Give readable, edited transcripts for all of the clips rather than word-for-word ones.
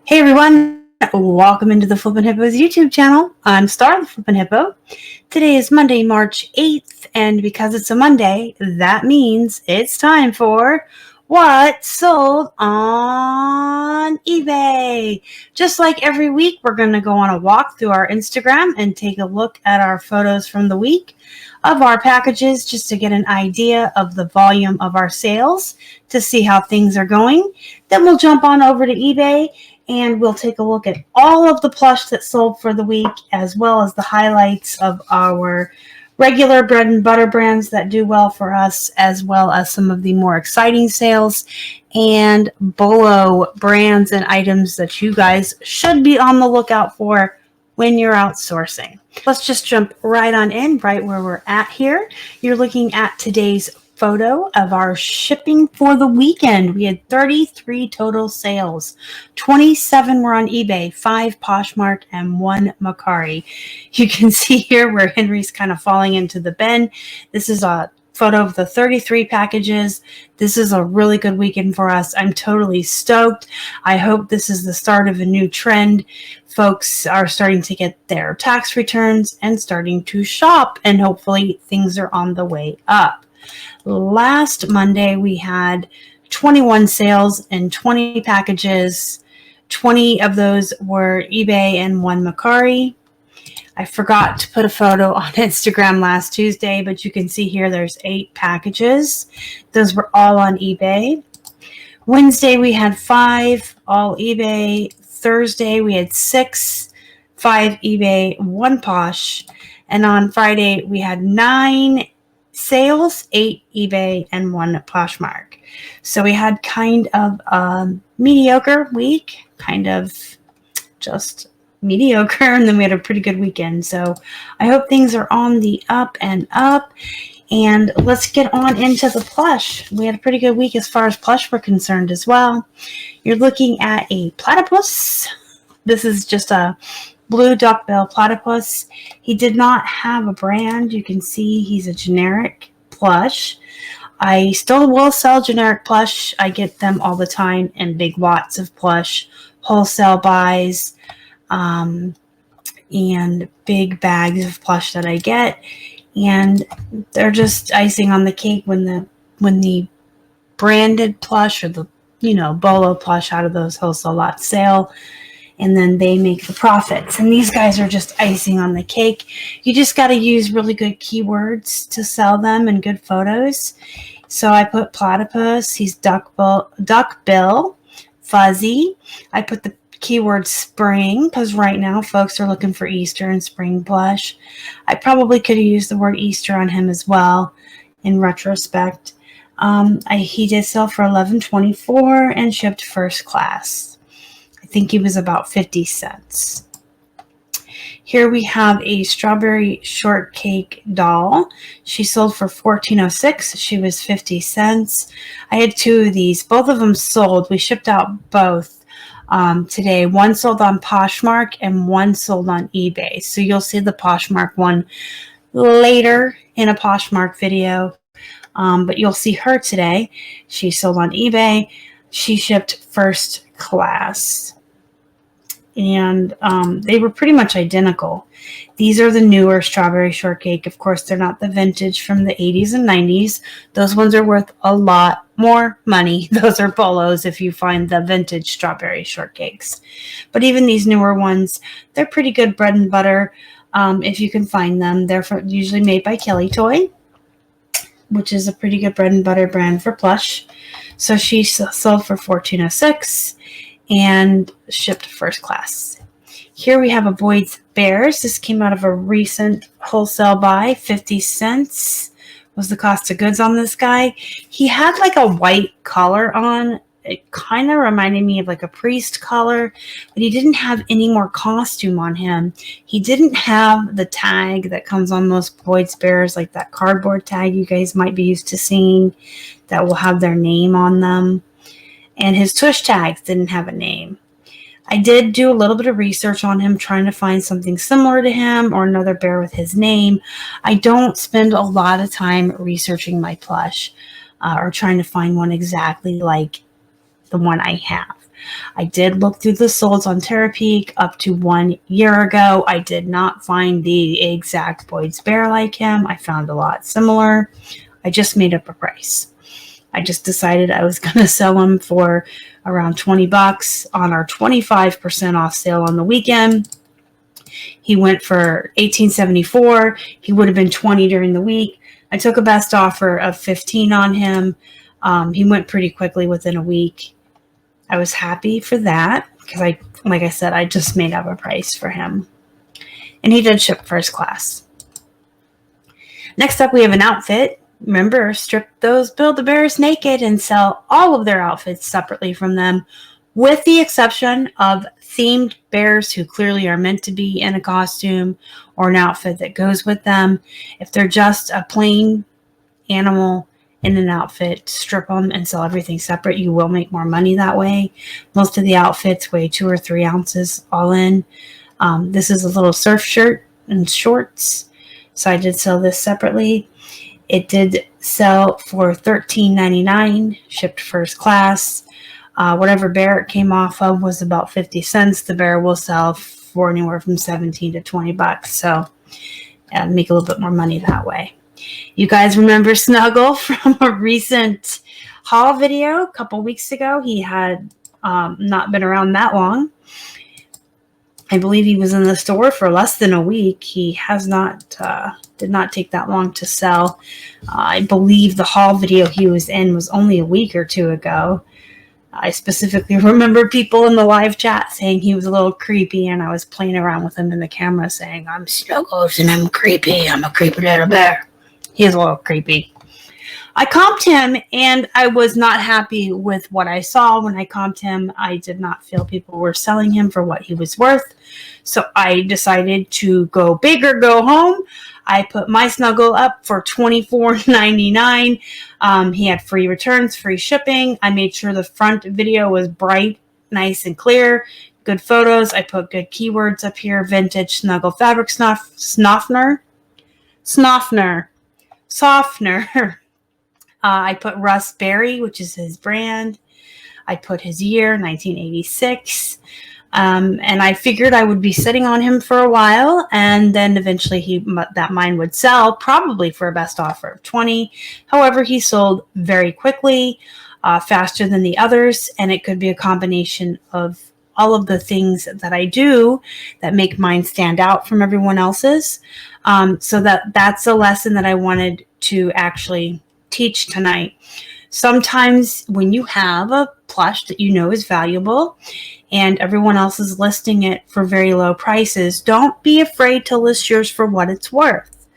Hey everyone, welcome into the Flippin' Hippos YouTube channel. I'm Star, the Flippin' Hippo. Today is Monday, March 8th, and because it's a Monday, that means it's time for What Sold on eBay. Just like every week, we're going to go on a walk through our Instagram and take a look at our photos from the week of our packages just to get an idea of the volume of our sales to see how things are going. Then we'll jump on over to eBay and we'll take a look at all of the plush that sold for the week, as well as the highlights of our regular bread and butter brands that do well for us, as well as some of the more exciting sales and BOLO brands and items that you guys should be on the lookout for when you're outsourcing. Let's just jump right on in, right where we're at here. You're looking at today's photo of our shipping for the weekend. We had 33 total sales. 27 were on eBay, 5 Poshmark, and 1 Macari. You can see here where Henry's kind of falling into the bin. This is a photo of the 33 packages. This is a really good weekend for us. I'm totally stoked. I hope this is the start of a new trend. Folks are starting to get their tax returns and starting to shop, and hopefully things are on the way up. Last Monday, we had 21 sales and 20 packages. 20 of those were eBay and 1 Macari. I forgot to put a photo on Instagram last Tuesday, but you can see here there's 8 packages. Those were all on eBay. Wednesday, we had 5, all eBay. Thursday, we had 6, 5 eBay, 1 Posh. And on Friday, we had 9 sales, 8 eBay, and 1 Poshmark. So we had kind of a mediocre week, kind of just mediocre, and then we had a pretty good weekend. So I hope things are on the up and up. And let's get on into the plush. We had a pretty good week as far as plush were concerned as well. You're looking at a platypus. This is just a blue duckbill platypus. He did not have a brand. You can see he's a generic plush. I still will sell generic plush. I get them all the time in big lots of plush, wholesale buys, and big bags of plush that I get. And they're just icing on the cake when the branded plush or the BOLO plush out of those wholesale lots sale, and then they make the profits. And these guys are just icing on the cake. You just got to use really good keywords to sell them and good photos. So I put platypus, he's duckbill, fuzzy. I put the keyword spring because right now folks are looking for Easter and spring plush. I probably could have used the word Easter on him as well in retrospect. He did sell for $11.24 and shipped first class. I think he was about 50 cents. Here we have a strawberry shortcake doll. She sold for $14.06. She was 50 cents. I had 2 of these. Both of them sold. We shipped out both today. One sold on Poshmark and one sold on eBay. So you'll see the Poshmark one later in a Poshmark video. But you'll see her today. She sold on eBay. She shipped first class. And they were pretty much identical. These are the newer strawberry shortcake. Of course, they're not the vintage from the 80s and 90s. Those ones are worth a lot more money. Those are BOLOs if you find the vintage strawberry shortcakes. But even these newer ones, they're pretty good bread and butter if you can find them. They're usually made by Kelly Toy, which is a pretty good bread and butter brand for plush. So she sold for $14.06 and shipped first class. Here we have a Boyd's Bears. This came out of a recent wholesale buy. 50 cents was the cost of goods on this guy. He had like a white collar on. It kind of reminded me of like a priest collar, but he didn't have any more costume on him. He didn't have the tag that comes on most Boyd's Bears, like that cardboard tag you guys might be used to seeing that will have their name on them. And his tush tags didn't have a name. I did do a little bit of research on him, trying to find something similar to him or another bear with his name. I don't spend a lot of time researching my plush or trying to find one exactly like the one I have. I did look through the solds on Terapeak up to 1 year ago. I did not find the exact Boyd's Bear like him. I found a lot similar. I just made up a price. I just decided I was going to sell him for around $20 on our 25% off sale on the weekend. He went for $18.74. He would have been $20 during the week. I took a best offer of $15 on him. He went pretty quickly within a week. I was happy for that because like I said, I just made up a price for him. And he did ship first class. Next up, we have an outfit. Remember, strip those Build-A-Bears naked and sell all of their outfits separately from them, with the exception of themed bears who clearly are meant to be in a costume or an outfit that goes with them. If they're just a plain animal in an outfit, strip them and sell everything separate. You will make more money that way. Most of the outfits weigh 2 or 3 ounces all in. This is a little surf shirt and shorts, so I did sell this separately. It did sell for $13.99, shipped first class. Whatever bear it came off of was about 50 cents. The bear will sell for anywhere from $17 to $20. So make a little bit more money that way. You guys remember Snuggle from a recent haul video a couple weeks ago? He had not been around that long. I believe he was in the store for less than a week. He has not, did not take that long to sell. I believe the haul video he was in was only a week or 2 ago. I specifically remember people in the live chat saying he was a little creepy, and I was playing around with him in the camera saying, I'm Snuggles and I'm creepy. I'm a creepy little bear. He is a little creepy. I comped him, and I was not happy with what I saw when I comped him. I did not feel people were selling him for what he was worth. So I decided to go big or go home. I put my Snuggle up for $24.99. He had free returns, free shipping. I made sure the front video was bright, nice, and clear. Good photos. I put good keywords up here. Vintage Snuggle fabric softener. I put Russ Berry, which is his brand. I put his year, 1986. And I figured I would be sitting on him for a while, and then eventually that mine would sell, probably for a best offer of $20. However, he sold very quickly, faster than the others, and it could be a combination of all of the things that I do that make mine stand out from everyone else's. So that's a lesson that I wanted to actually teach tonight. Sometimes when you have a plush that you know is valuable and everyone else is listing it for very low prices, don't be afraid to list yours for what it's worth.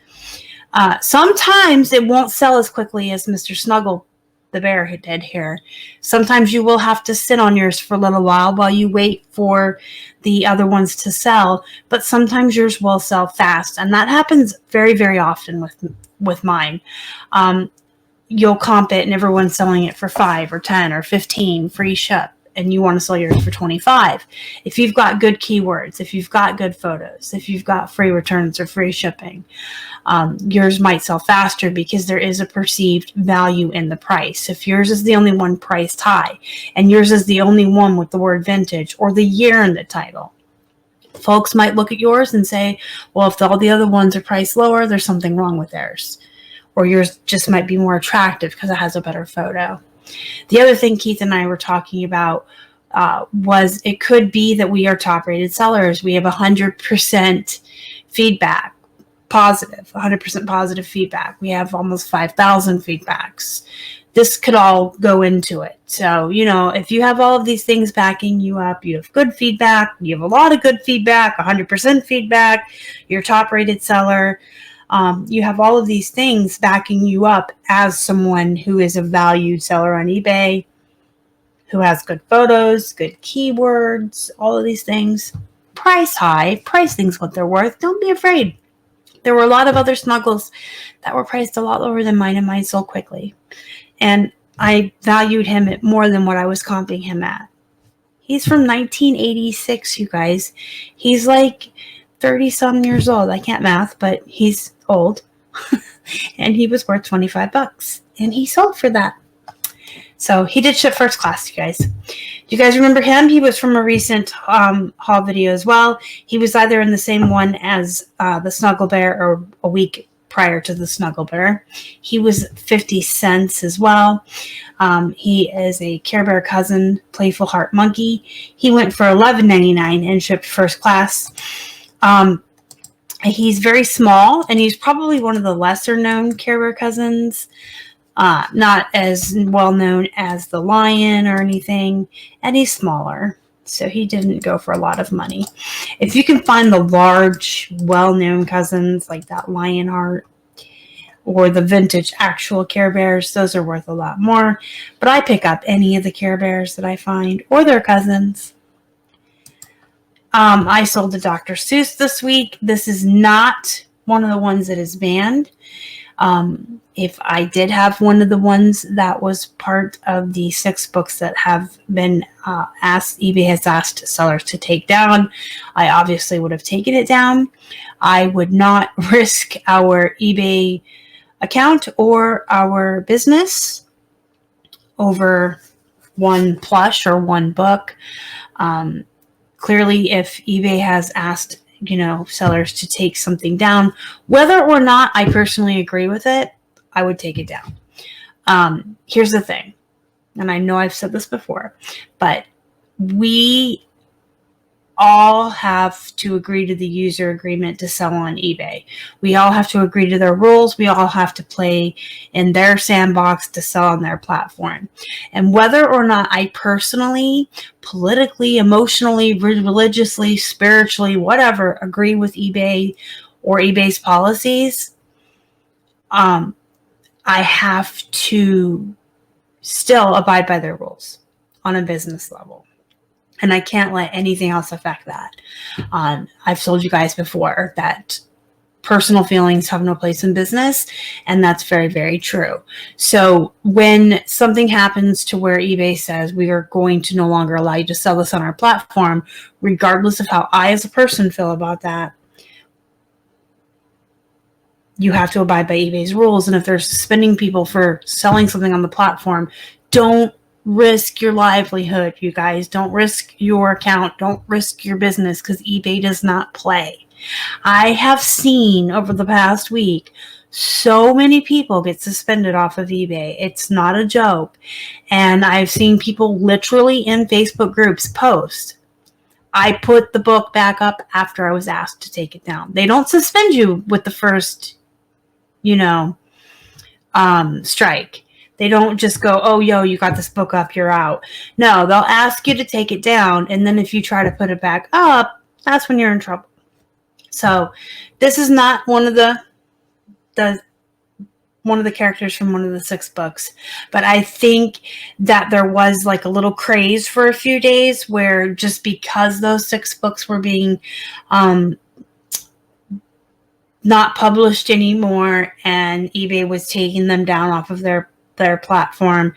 Sometimes it won't sell as quickly as Mr. Snuggle the bear did here. Sometimes you will have to sit on yours for a little while you wait for the other ones to sell, but sometimes yours will sell fast, and that happens very, very often with mine. You'll comp it and everyone's selling it for 5 or 10 or 15 free ship, and you want to sell yours for 25. If you've got good keywords, if you've got good photos, if you've got free returns or free shipping, yours might sell faster because there is a perceived value in the price. If yours is the only one priced high and yours is the only one with the word vintage or the year in the title, folks might look at yours and say, well, if all the other ones are priced lower, there's something wrong with theirs. Or yours just might be more attractive because it has a better photo. The other thing Keith and I were talking about was it could be that we are top-rated sellers. We have 100% feedback, positive, 100% positive feedback. We have almost 5,000 feedbacks. This could all go into it. So, if you have all of these things backing you up, you have good feedback, you have a lot of good feedback, 100% feedback, you're a top-rated seller. You have all of these things backing you up as someone who is a valued seller on eBay, who has good photos, good keywords, all of these things. Price high, price things what they're worth. Don't be afraid. There were a lot of other Snuggles that were priced a lot lower than mine, and mine sold quickly. And I valued him at more than what I was comping him at. He's from 1986, you guys. He's like 30-some years old. I can't math, but he's old. And he was worth $25. And he sold for that. So he did ship first class, you guys. Do you guys remember him? He was from a recent haul video as well. He was either in the same one as the Snuggle Bear or a week prior to the Snuggle Bear. He was 50 cents as well. He is a Care Bear cousin, Playful Heart Monkey. He went for $11.99 and shipped first class. He's very small, and he's probably one of the lesser known Care Bear cousins. Not as well known as the Lion or anything, and he's smaller, so he didn't go for a lot of money. If you can find the large, well-known cousins like that Lionheart or the vintage actual Care Bears, those are worth a lot more. But I pick up any of the Care Bears that I find or their cousins. I sold to Dr. Seuss this week. This is not one of the ones that is banned. If I did have one of the ones that was part of the 6 books that have been eBay has asked sellers to take down, I obviously would have taken it down. I would not risk our eBay account or our business over one plush or one book. Clearly, if eBay has asked sellers to take something down, whether or not I personally agree with it, I would take it down. Here's the thing, and I know I've said this before, but we all have to agree to the user agreement to sell on eBay. We all have to agree to their rules. We all have to play in their sandbox to sell on their platform. And whether or not I personally, politically, emotionally, religiously, spiritually, whatever, agree with eBay or eBay's policies, I have to still abide by their rules on a business level. And I can't let anything else affect that. I've told you guys before that personal feelings have no place in business, and that's very, very true. So when something happens to where eBay says we are going to no longer allow you to sell this on our platform, regardless of how I as a person feel about that, you have to abide by eBay's rules. And if they're suspending people for selling something on the platform, don't risk your livelihood, you guys. Don't risk your account. Don't risk your business, because eBay does not play. I have seen over the past week so many people get suspended off of eBay. It's not a joke. And I've seen people literally in Facebook groups post, I put the book back up after I was asked to take it down. They don't suspend you with the first, strike. They don't just go, oh, you got this book up, you're out. No, they'll ask you to take it down, and then if you try to put it back up, that's when you're in trouble. So this is not one of the characters from one of the 6 books, but I think that there was like a little craze for a few days where just because those 6 books were being not published anymore and eBay was taking them down off of their platform,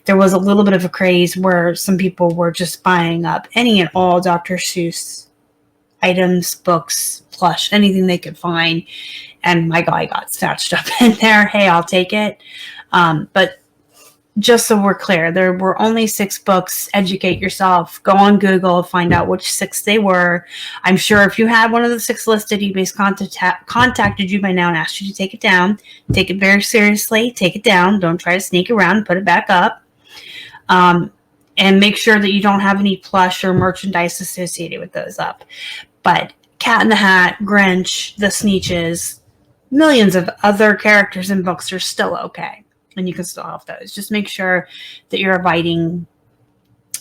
there was a little bit of a craze where some people were just buying up any and all Dr. Seuss items, books, plush, anything they could find. And my guy got snatched up in there. Hey, I'll take it. But just so we're clear, there were only 6 books. Educate yourself. Go on Google, find out which 6 they were. I'm sure if you had one of the 6 listed, eBay's contacted you by now and asked you to take it down. Take it very seriously. Take it down. Don't try to sneak around and put it back up. And make sure that you don't have any plush or merchandise associated with those up. But Cat in the Hat, Grinch, the Sneetches, millions of other characters and books are still okay. And you can still have those. Just make sure that you're abiding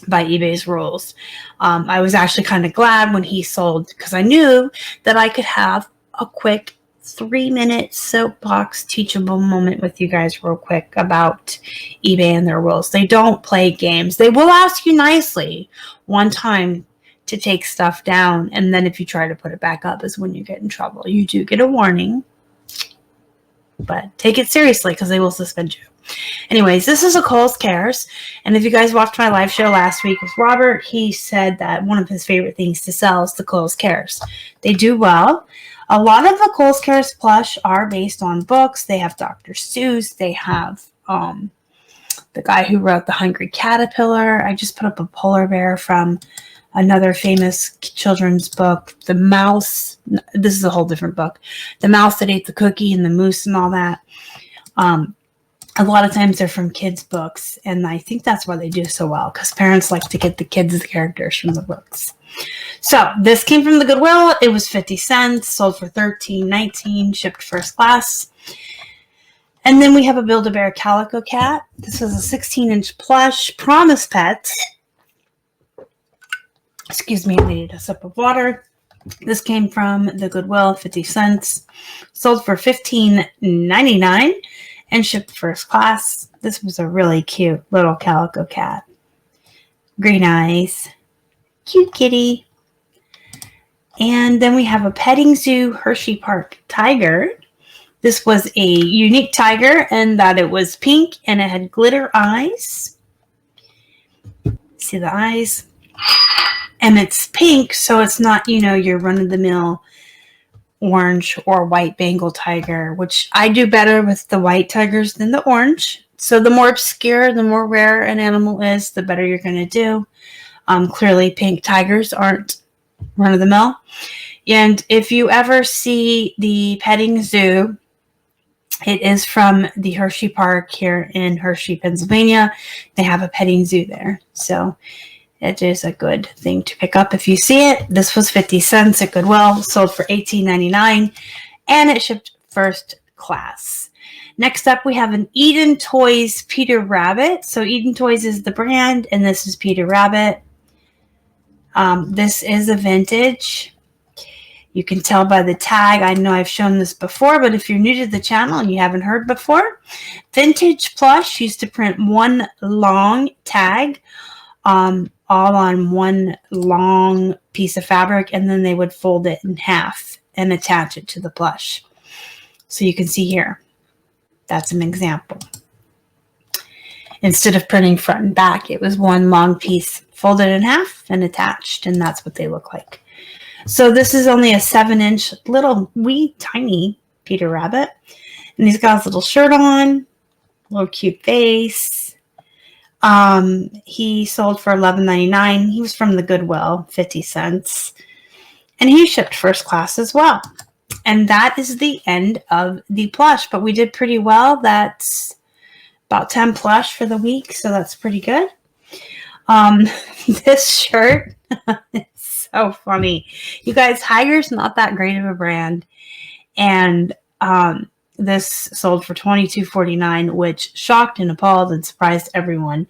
by eBay's rules. I was actually kind of glad when he sold, because I knew that I could have a quick 3-minute soapbox teachable moment with you guys real quick about eBay and their rules. They don't play games. They will ask you nicely one time to take stuff down, and then if you try to put it back up is when you get in trouble. You do get a warning, but take it seriously because they will suspend you. Anyways, this is a Kohl's Cares, and if you guys watched my live show last week with Robert, he said that one of his favorite things to sell is the Kohl's Cares. They do well. A lot of the Kohl's Cares plush are based on books. They have Dr. Seuss. They have the guy who wrote The Hungry Caterpillar. I just put up a polar bear from another famous children's book, The Mouse. This is a whole different book. The Mouse That Ate the Cookie and the Moose and all that. A lot of times they're from kids' books, and I think that's why they do so well, because parents like to get the kids' characters from the books. So this came from the Goodwill. It was 50 cents, sold for $13.19, shipped first class. And then we have a Build-A-Bear Calico Cat. This is a 16-inch plush Promise Pets. Excuse me, I needed a sip of water. This came from the Goodwill, 50 cents, sold for $15.99. And shipped first class. This was a really cute little calico cat. Green eyes. Cute kitty. And then we have a petting zoo Hershey Park tiger. This was a unique tiger in that it was pink and it had glitter eyes. See the eyes? And it's pink, so it's not, your run-of-the-mill orange or white Bengal tiger, which I do better with the white tigers than the orange. So the more obscure, the more rare an animal is, the better you're going to do. Clearly, pink tigers aren't run-of-the-mill. And if you ever see the petting zoo, it is from the Hershey Park here in Hershey, Pennsylvania. They have a petting zoo there. So it is a good thing to pick up if you see it. This was 50 cents at Goodwill, sold for $18.99, and it shipped first class. Next up, we have an Eden Toys Peter Rabbit. So Eden Toys is the brand, and this is Peter Rabbit. This is a vintage. You can tell by the tag. I know I've shown this before, but if you're new to the channel and you haven't heard before, vintage plush used to print one long tag all on one long piece of fabric, and then they would fold it in half and attach it to the plush. So you can see here, that's an example. Instead of printing front and back, it was one long piece folded in half and attached, and that's what they look like. So this is only a 7-inch little wee tiny Peter Rabbit, and he's got his little shirt on, little cute face. He sold for $11.99. He was from the Goodwill, 50 cents. And he shipped first class as well. And that is the end of the plush. But we did pretty well. That's about 10 plush for the week. So that's pretty good. This shirt is so funny. You guys, Haiger's not that great of a brand. And this sold for $22.49, which shocked and appalled and surprised everyone.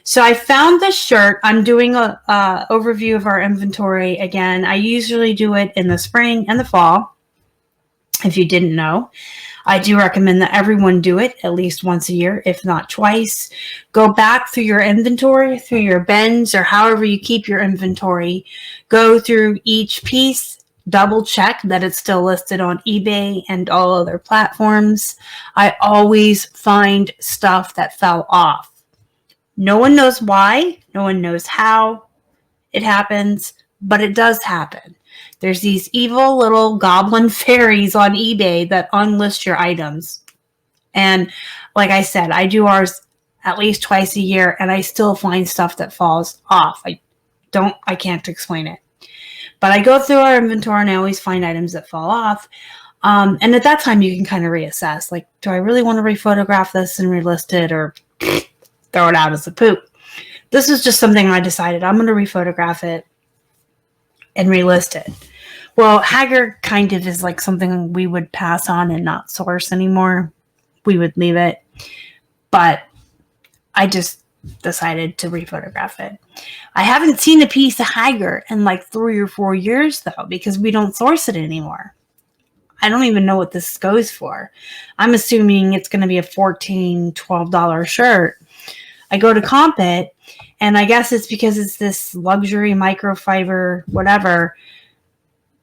So I found this shirt. I'm doing a overview of our inventory again. I usually do it in the spring and the fall. If you didn't know, I do recommend that everyone do it at least once a year, if not twice. Go back through your inventory, through your bins, or however you keep your inventory. Go through each piece. Double check that it's still listed on eBay and all other platforms. I always find stuff that fell off. No one knows why. No one knows how it happens, but it does happen. There's these evil little goblin fairies on eBay that unlist your items. And like I said, I do ours at least twice a year, and I still find stuff that falls off. I can't explain it. But I go through our inventory and I always find items that fall off. And at that time, you can kind of reassess. Like, do I really want to rephotograph this and relist it, or throw it out as a poop? This is just something I decided I'm going to rephotograph it and relist it. Well, Hagger kind of is like something we would pass on and not source anymore. We would leave it. But I just decided to rephotograph it. I haven't seen a piece of Hagger in like 3 or 4 years, though, because we don't source it anymore. I don't even know what this goes for. I'm assuming it's going to be a $14, $12 shirt. I go to comp it, and I guess it's because it's this luxury microfiber, whatever.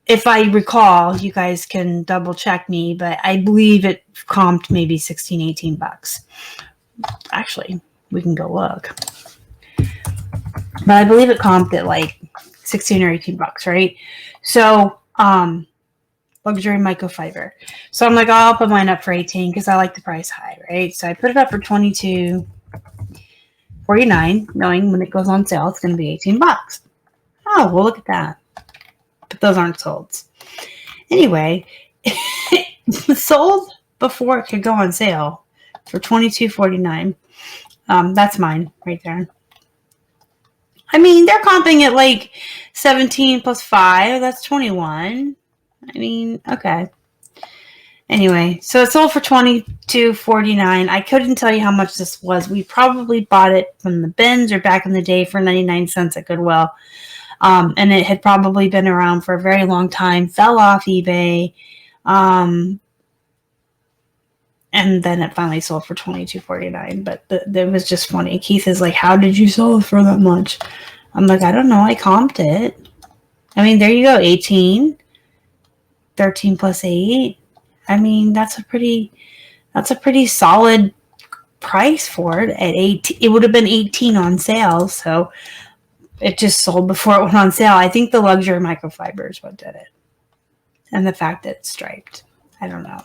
If I recall, you guys can double check me, but I believe it comped maybe 16, 18 bucks. Actually, we can go look. But I believe it comped at like 16 or 18 bucks, right? So, luxury microfiber. So I'm like, oh, I'll put mine up for 18 because I like the price high, right? So I put it up for 22. $22.49, knowing when it goes on sale, it's going to be $18. Oh, well, look at that. But those aren't sold. Anyway, it sold before it could go on sale for $22.49. That's mine right there. I mean, they're comping at like 17 plus 5. That's 21. I mean, okay. Anyway, so it sold for $22.49. I couldn't tell you how much this was. We probably bought it from the bins or back in the day for 99 cents at Goodwill. And it had probably been around for a very long time. Fell off eBay. And then it finally sold for $22.49. But it was just funny. Keith is like, how did you sell it for that much? I'm like, I don't know. I comped it. I mean, there you go. 18. 13 plus 8. I mean, that's a pretty solid price for it at 18. It would have been 18 on sale, so it just sold before it went on sale. I think the luxury microfiber is what did it. And the fact that it's striped. I don't know.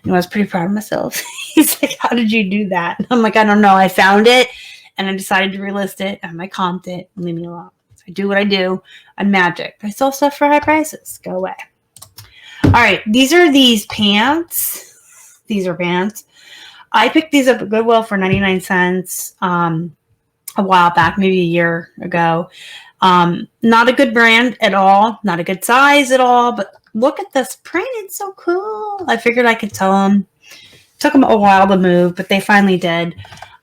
And I was pretty proud of myself. He's like, how did you do that? And I'm like, I don't know. I found it and I decided to relist it and I comped it and leave me alone. So I do what I do. I'm magic. I sell stuff for high prices. Go away. All right, these are pants. These are pants. I picked these up at Goodwill for 99 cents a while back, maybe a year ago. Not a good brand at all. Not a good size at all. But look at this print. It's so cool. I figured I could tell them. Took them a while to move, but they finally did.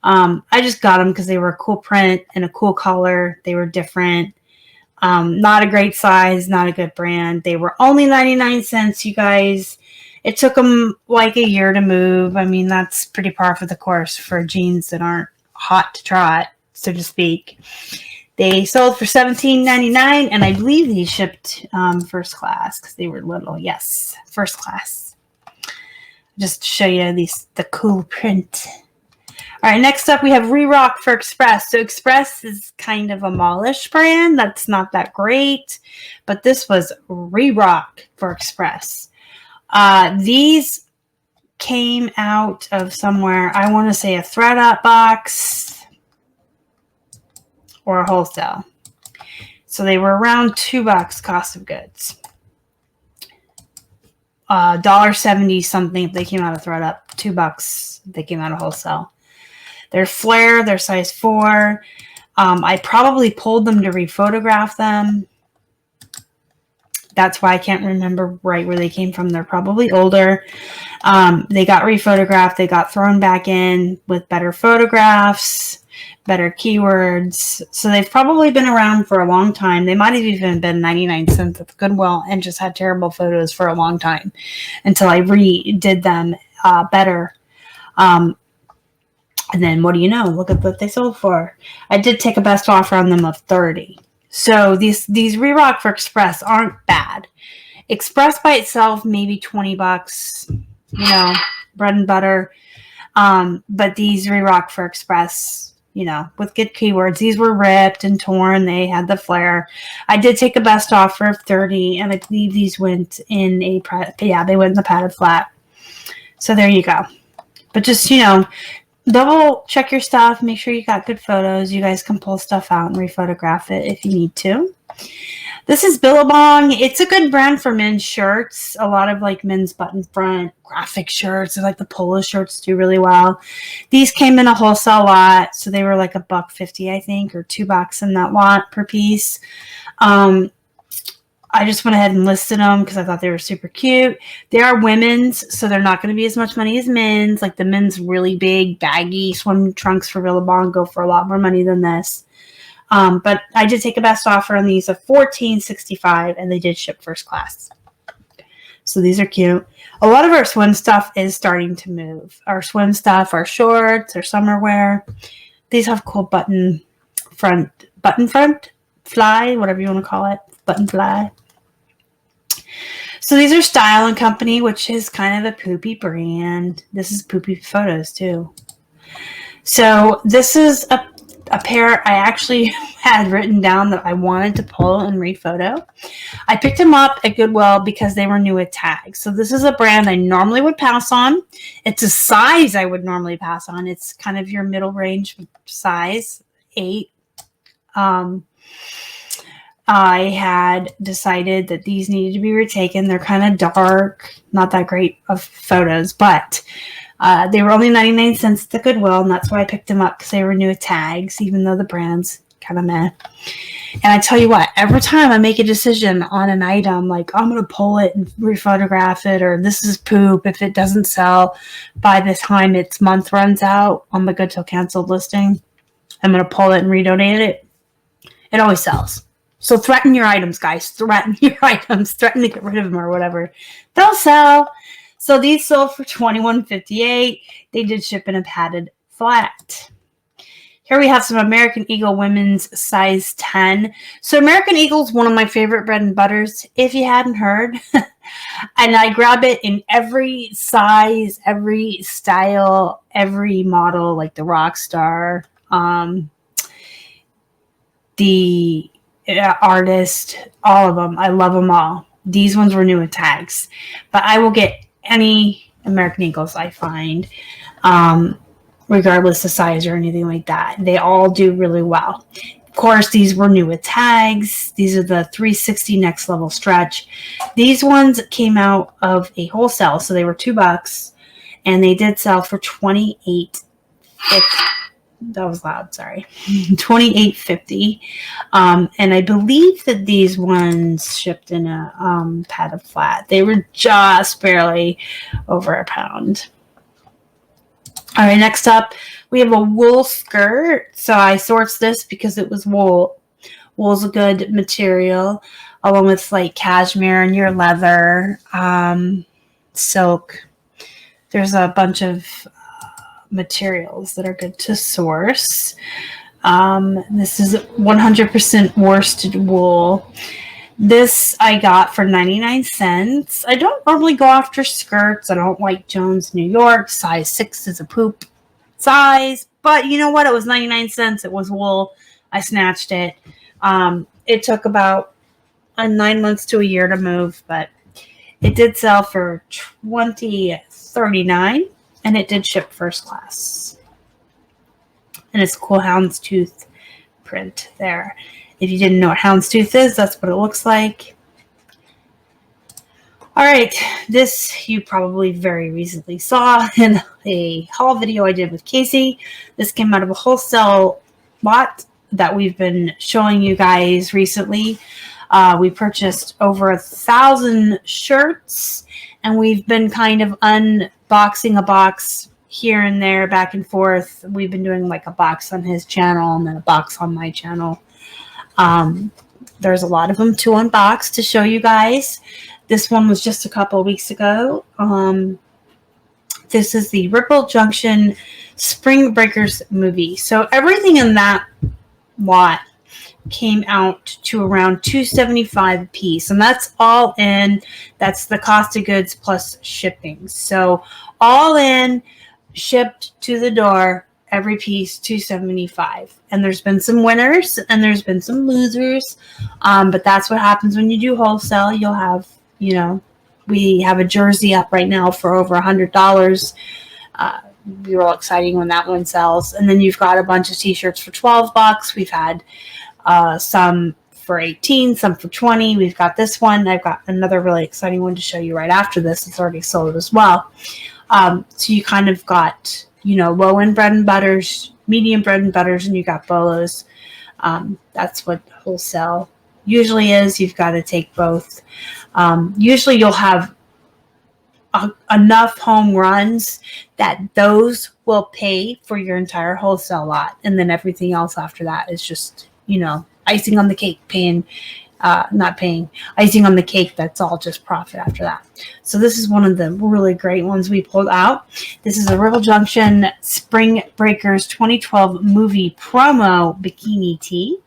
I just got them because they were a cool print and a cool color. They were different. Not a great size, not a good brand. They were only 99 cents, you guys. It took them like a year to move. I mean, that's pretty par for the course for jeans that aren't hot to trot, so to speak. They sold for $17.99, and I believe these shipped first class because they were little. Yes, first class. Just to show you the cool print. All right, next up we have Re-Rock for Express. So Express is kind of a mallish brand. That's not that great. But this was Re-Rock for Express. These came out of somewhere, I want to say a ThredUp box or a Wholesale. So they were around $2 cost of goods. $1.70 something if they came out of ThredUp. $2 if they came out of Wholesale. They're flare, they're size 4. I probably pulled them to rephotograph them. That's why I can't remember right where they came from. They're probably older. They got rephotographed. They got thrown back in with better photographs, better keywords. So they've probably been around for a long time. They might have even been 99 cents at the Goodwill and just had terrible photos for a long time until I redid them better. And then what do you know? Look at what they sold for. I did take a best offer on them of $30. So these Re-Rock for Express aren't bad. Express by itself, maybe $20, you know, bread and butter. But these Re-Rock for Express, you know, with good keywords. These were ripped and torn. They had the flare. I did take a best offer of $30, and I believe these went in they went in the padded flat. So there you go. But just, you know, double check your stuff. Make sure you got good photos. You guys can pull stuff out and rephotograph it if you need to. This is Billabong. It's a good brand for men's shirts. A lot of like men's button front graphic shirts. Like the polo shirts do really well. These came in a Wholesale lot, so they were like $1.50, I think, or $2 in that lot per piece. I just went ahead and listed them because I thought they were super cute. They are women's, so they're not going to be as much money as men's. Like the men's really big, baggy swim trunks for Billabong go for a lot more money than this. But I did take a best offer on these of $14.65, and they did ship first class. So these are cute. A lot of our swim stuff is starting to move. Our swim stuff, our shorts, our summer wear. These have cool button front, fly, whatever you want to call it, button fly. So these are Style & Company, which is kind of a poopy brand. This is poopy photos too. So this is a pair I actually had written down that I wanted to pull and rephoto. I picked them up at Goodwill because they were new with tags. So this is a brand I normally would pass on. It's a size I would normally pass on. It's kind of your middle range size, 8. I had decided that these needed to be retaken. They're kind of dark, not that great of photos, but they were only 99 cents at the Goodwill, and that's why I picked them up, because they were new with tags, even though the brand's kind of meh. And I tell you what, every time I make a decision on an item, like I'm going to pull it and rephotograph it, or this is poop, if it doesn't sell by the time its month runs out on the good till canceled listing, I'm going to pull it and redonate it. It always sells. So threaten your items, guys. Threaten your items. Threaten to get rid of them or whatever. They'll sell. So these sold for $21.58. They did ship in a padded flat. Here we have some American Eagle women's size 10. So American Eagle is one of my favorite bread and butters, if you hadn't heard. And I grab it in every size, every style, every model, like the Rockstar, the artist, all of them. I love them all. These ones were new with tags, but I will get any American Eagles I find, regardless of size or anything like that. They all do really well. Of course, these were new with tags. These are the 360 next level stretch. These ones came out of a wholesale, so they were $2, and they did sell for $28.50. That was loud, sorry. $28.50. And I believe that these ones shipped in a padded flat. They were just barely over a pound. All right, next up, we have a wool skirt. So I sourced this because it was wool. Wool's a good material, along with like cashmere and your leather, silk. There's a bunch of materials that are good to source. This is 100% worsted wool. This I got for 99 cents. I don't normally go after skirts. I don't like Jones, New York. Size 6 is a poop size. But you know what? It was 99 cents. It was wool. I snatched it. It took about 9 months to a year to move, but it did sell for $20.39. And it did ship first class. And it's a cool houndstooth print there. If you didn't know what houndstooth is, that's what it looks like. All right, this you probably very recently saw in a haul video I did with Casey. This came out of a wholesale lot that we've been showing you guys recently. We purchased over 1,000 shirts, and we've been kind of unboxing a box here and there, back and forth. We've been doing like a box on his channel and then a box on my channel. There's a lot of them to unbox to show you guys. This one was just a couple of weeks ago. This is the Ripple Junction Spring Breakers movie. So everything in that lot came out to around $2.75 a piece, and that's all in. That's the cost of goods plus shipping. So all in, shipped to the door, every piece $2.75. And there's been some winners and there's been some losers, but that's what happens when you do wholesale. You'll have, you know, we have a jersey up right now for over $100. Be real exciting when that one sells. And then you've got a bunch of t-shirts for $12. We've had some for 18, some for 20. We've got this one. I've got another really exciting one to show you right after this. It's already sold as well. So you kind of got, you know, low-end bread and butters, medium bread and butters, and you got bolos. That's what wholesale usually is. You've got to take both. Usually you'll have enough home runs that those will pay for your entire wholesale lot. And then everything else after that is just, you know, icing on the cake, icing on the cake. That's all just profit after that. So this is one of the really great ones we pulled out. This is a Ripple Junction Spring Breakers 2012 movie promo bikini tee.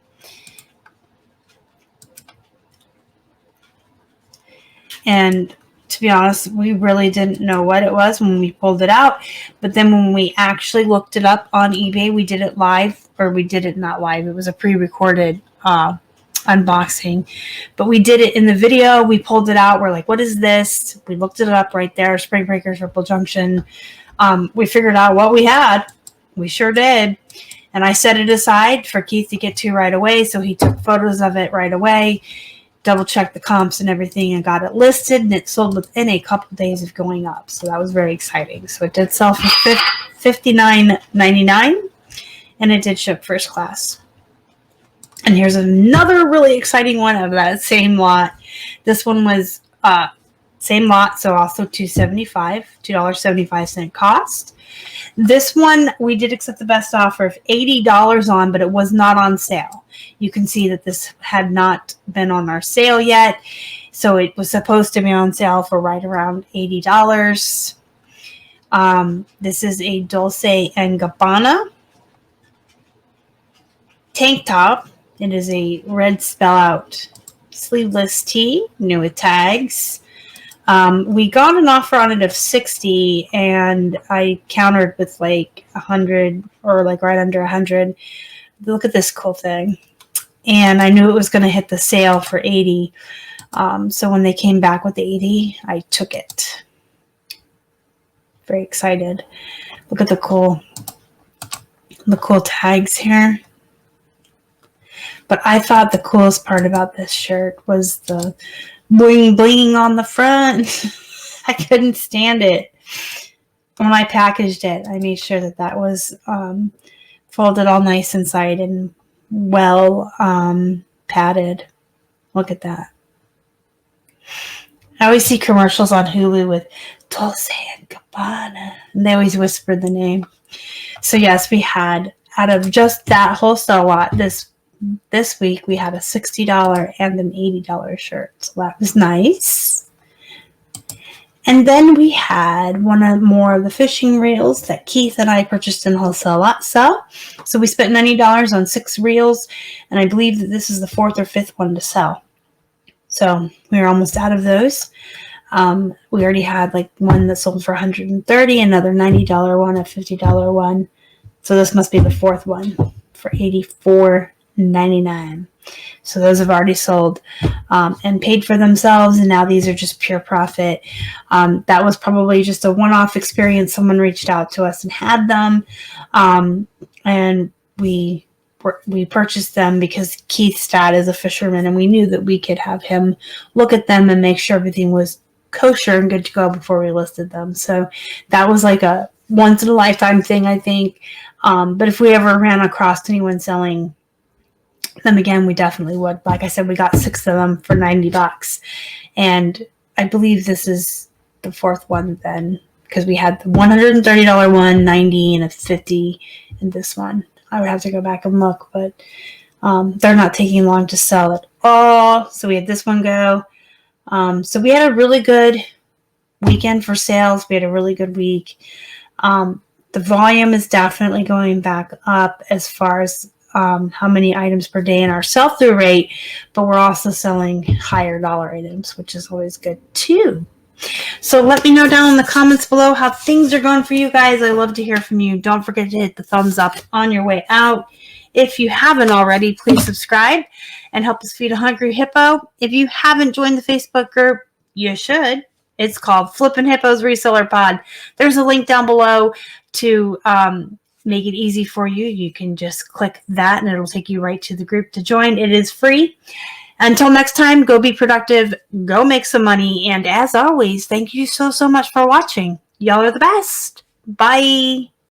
And to be honest, we really didn't know what it was when we pulled it out. But then when we actually looked it up on eBay, we did it live, or we did it not live. It was a pre-recorded unboxing. But we did it in the video. We pulled it out. We're like, what is this? We looked it up right there. Spring Breakers, Triple Junction. We figured out what we had. We sure did. And I set it aside for Keith to get to right away. So he took photos of it right away, double checked the comps and everything, and got it listed. And it sold within a couple of days of going up. So that was very exciting. So it did sell for $59.99, and it did ship first class. And here's another really exciting one of that same lot. This one was same lot, so also $2.75 cost. This one, we did accept the best offer of $80 on, but it was not on sale. You can see that this had not been on our sale yet, so it was supposed to be on sale for right around $80. This is a Dolce & Gabbana tank top. It is a red spell-out sleeveless tee, new with tags. We got an offer on it of $60, and I countered with like 100 or like right under 100. Look at this cool thing. And I knew it was going to hit the sale for $80. So when they came back with the $80, I took it. Very excited. Look at the cool tags here. But I thought the coolest part about this shirt was the bling bling on the front. I couldn't stand it. When I packaged it, I made sure that was folded all nice inside and well padded. Look at that. I always see commercials on Hulu with Dolce & Gabbana, and they always whisper the name. So yes, we had, out of just that wholesale lot, this week we had a $60 and an $80 shirt. So that was nice. And then we had more of the fishing reels that Keith and I purchased in wholesale lot sell. So we spent $90 on 6 reels, and I believe that this is the 4th or 5th one to sell. So we were almost out of those. We already had like one that sold for $130, another $90 one, a $50 one. So this must be the 4th one for $84.99. So those have already sold and paid for themselves, and now these are just pure profit. That was probably just a one-off experience. Someone reached out to us and had them, and we purchased them because Keith's dad is a fisherman, and we knew that we could have him look at them and make sure everything was kosher and good to go before we listed them. So that was like a once-in-a-lifetime thing, I think. But if we ever ran across anyone selling them again, we definitely would. Like I said, we got 6 of them for $90, and I believe this is the 4th one then, because we had the $130 one, $90, and a $50 in this one. I would have to go back and look, but they're not taking long to sell at all. So we had this one go. So we had a really good weekend for sales. We had a really good week. The volume is definitely going back up as far as how many items per day in our sell-through rate, but we're also selling higher dollar items, which is always good too. So let me know down in the comments below how things are going for you guys. I love to hear from you. Don't forget to hit the thumbs up on your way out. If you haven't already, please subscribe and help us feed a hungry hippo. If you haven't joined the Facebook group, you should. It's called Flippin' Hippos Reseller Pod. There's a link down below to make it easy for you. You can just click that and it'll take you right to the group to join. It is free. Until next time, go be productive, go make some money, and as always, thank you so much for watching. Y'all are the best. Bye.